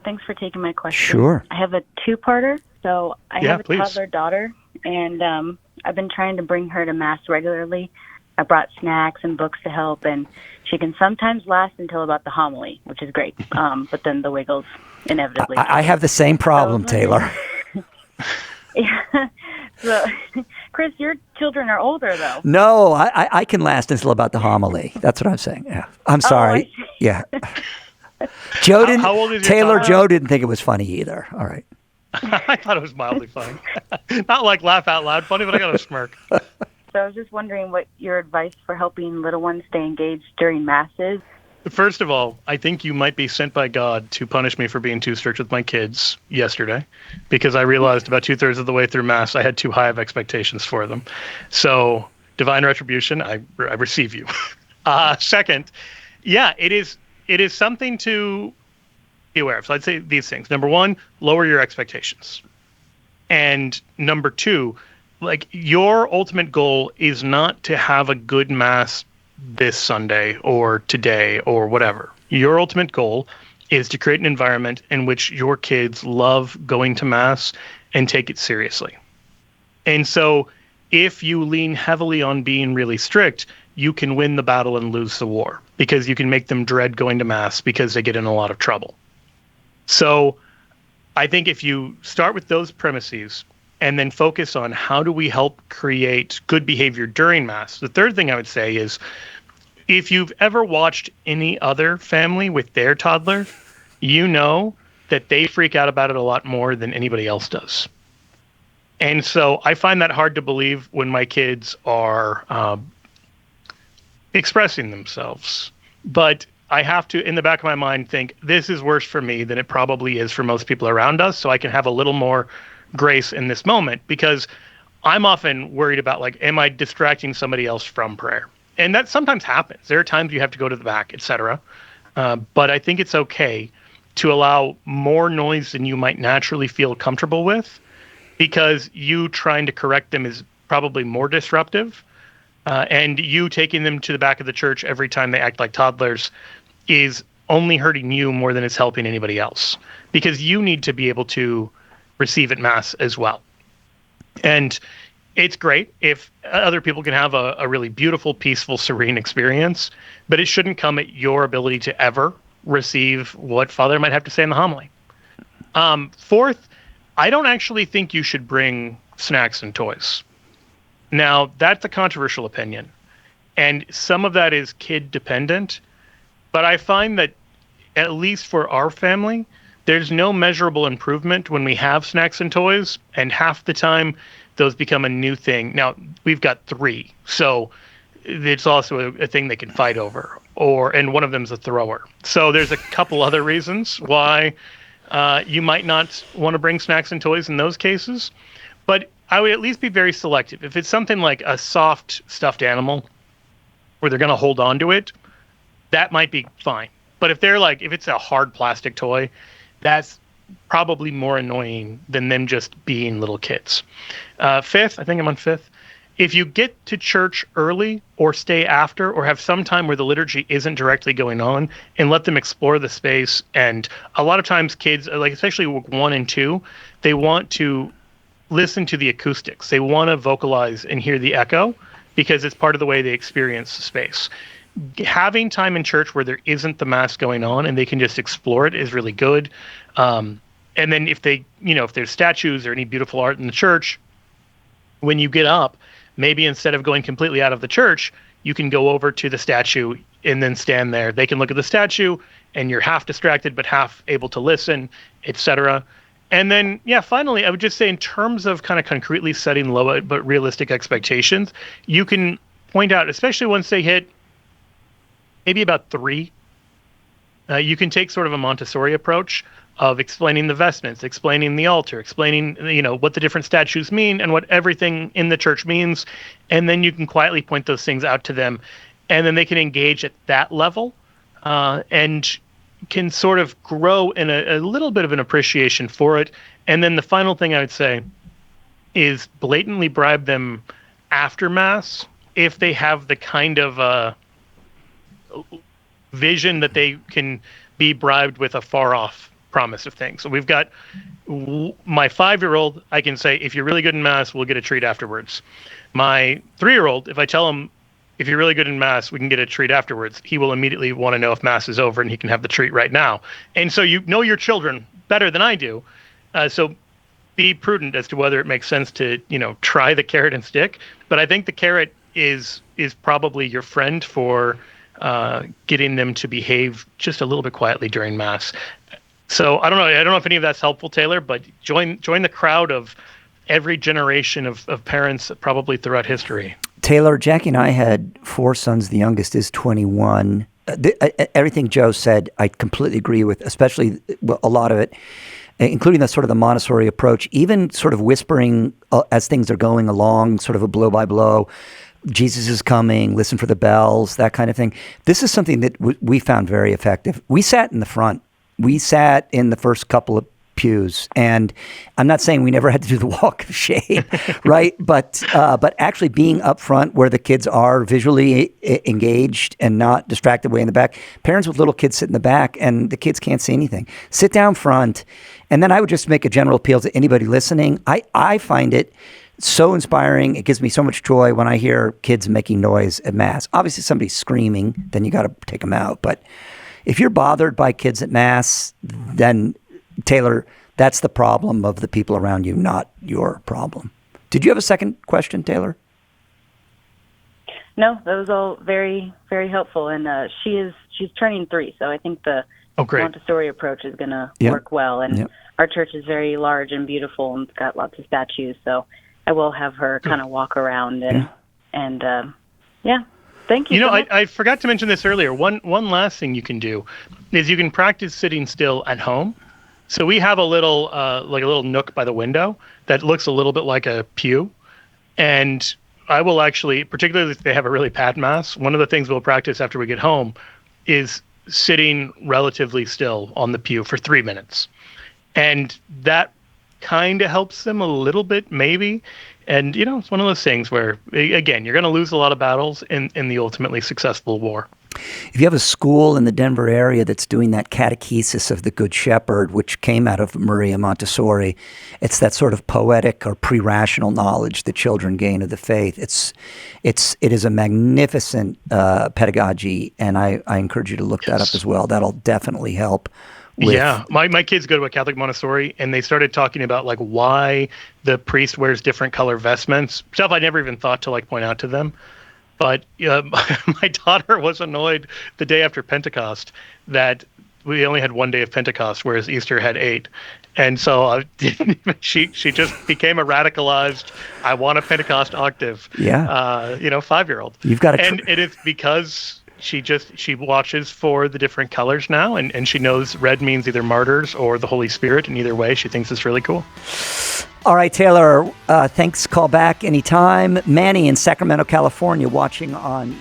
Thanks for taking my question. Sure. I have a two-parter. So I have a please. toddler daughter, and I've been trying to bring her to Mass regularly. I brought snacks and books to help, and she can sometimes last until about the homily, which is great. But then the wiggles inevitably. I have the same problem, Taylor. Yeah. So, Chris, your children are older, though. No, I can last until about the homily. That's what I'm saying. Yeah. I'm sorry. Yeah. Joe didn't. How old is your Taylor? daughter? Joe didn't think it was funny either. All right. I thought it was mildly funny. Not like laugh out loud funny, but I got a smirk. So I was just wondering what your advice for helping little ones stay engaged during Mass is. First of all, I think you might be sent by God to punish me for being too strict with my kids yesterday, because I realized about 2/3 of the way through Mass I had too high of expectations for them. So, divine retribution, I receive you. Second, yeah, it is something to be aware of. So I'd say these things. Number one, lower your expectations. And number two, like, your ultimate goal is not to have a good Mass this Sunday or today or whatever. Your ultimate goal is to create an environment in which your kids love going to Mass and take it seriously. And so if you lean heavily on being really strict, you can win the battle and lose the war, because you can make them dread going to Mass because they get in a lot of trouble. So I think if you start with those premises and then focus on how do we help create good behavior during Mass. The third thing I would say is, if you've ever watched any other family with their toddler, you know that they freak out about it a lot more than anybody else does. And so I find that hard to believe when my kids are expressing themselves. But I have to, in the back of my mind, think this is worse for me than it probably is for most people around us, so I can have a little more grace in this moment, because I'm often worried about, like, am I distracting somebody else from prayer? And that sometimes happens. There are times you have to go to the back, etc. But I think it's okay to allow more noise than you might naturally feel comfortable with, because you trying to correct them is probably more disruptive. And you taking them to the back of the church every time they act like toddlers is only hurting you more than it's helping anybody else, because you need to be able to receive at Mass as well. And it's great if other people can have a really beautiful, peaceful, serene experience, but it shouldn't come at your ability to ever receive what Father might have to say in the homily. Fourth, I don't actually think you should bring snacks and toys. Now, that's a controversial opinion, and some of that is kid dependent, but I find that, at least for our family, there's no measurable improvement when we have snacks and toys, and half the time those become a new thing. Now, we've got 3, so it's also a thing they can fight over, and one of them is a thrower. So there's a couple other reasons why you might not want to bring snacks and toys in those cases, but I would at least be very selective. If it's something like a soft stuffed animal where they're going to hold on to it, that might be fine. But if it's a hard plastic toy, that's probably more annoying than them just being little kids. Fifth, I think I'm on fifth. If you get to church early or stay after or have some time where the liturgy isn't directly going on, and let them explore the space. And a lot of times kids, like especially 1 and 2, they want to listen to the acoustics. They want to vocalize and hear the echo because it's part of the way they experience the space. Having time in church where there isn't the Mass going on and they can just explore it is really good. And then if there's statues or any beautiful art in the church, when you get up, maybe instead of going completely out of the church, you can go over to the statue and then stand there. They can look at the statue and you're half distracted but half able to listen, etc. And then, finally, I would just say in terms of kind of concretely setting low but realistic expectations, you can point out, especially once they hit maybe about 3, you can take sort of a Montessori approach of explaining the vestments, explaining the altar, explaining, what the different statues mean and what everything in the church means. And then you can quietly point those things out to them. And then they can engage at that level and can sort of grow in a little bit of an appreciation for it. And then the final thing I would say is blatantly bribe them after Mass if they have the kind of vision that they can be bribed with a far-off promise of things. So we've got my 5-year-old. I can say, if you're really good in math, we'll get a treat afterwards. My 3-year-old, if I tell him, if you're really good in math, we can get a treat afterwards, he will immediately want to know if math is over and he can have the treat right now. And so you know your children better than I do. So be prudent as to whether it makes sense to, try the carrot and stick. But I think the carrot is probably your friend for getting them to behave just a little bit quietly during mass. So I don't know if any of that's helpful, Taylor, but join the crowd of every generation of parents probably throughout history. Taylor, Jackie and I had 4 sons. The youngest is 21. Everything Joe said, I completely agree with, especially a lot of it, including the sort of the Montessori approach, even sort of whispering as things are going along, sort of a blow by blow. Jesus is coming, listen for the bells, that kind of thing. This is something that we found very effective. We sat in the front. We sat in the first couple of pews, and I'm not saying we never had to do the walk of shame, right? But actually being up front where the kids are visually engaged and not distracted way in the back. Parents with little kids sit in the back, and the kids can't see anything. Sit down front, and then I would just make a general appeal to anybody listening. I find it so inspiring. It gives me so much joy when I hear kids making noise at Mass. Obviously, somebody's screaming, then you got to take them out. But if you're bothered by kids at Mass, then Taylor, that's the problem of the people around you, not your problem. Did you have a second question, Taylor? No, that was all very, very helpful. And she's turning 3, so I think the Montessori approach is going to work well. And our church is very large and beautiful, and it's got lots of statues. So I will have her kind of walk around and thank you. I forgot to mention this earlier. One last thing you can do is you can practice sitting still at home. So we have a little nook by the window that looks a little bit like a pew. And I will actually, particularly if they have a really packed Mass, one of the things we'll practice after we get home is sitting relatively still on the pew for 3 minutes. And that kind of helps them a little bit, maybe. And, it's one of those things where, again, you're going to lose a lot of battles in the ultimately successful war. If you have a school in the Denver area that's doing that catechesis of the Good Shepherd, which came out of Maria Montessori, it's that sort of poetic or pre-rational knowledge that children gain of the faith. It is a magnificent pedagogy, and I encourage you to look that up as well. That'll definitely help. My kids go to a Catholic Montessori, and they started talking about why the priest wears different color vestments, stuff I never even thought to point out to them. But my daughter was annoyed the day after Pentecost that we only had 1 day of Pentecost, whereas Easter had 8. And so she just became a radicalized, I want a Pentecost octave, 5-year-old. You've got and it is because she watches for the different colors now, and she knows red means either martyrs or the Holy Spirit, and either way, she thinks it's really cool. All right, Taylor, thanks. Call back anytime. Manny in Sacramento, California, watching on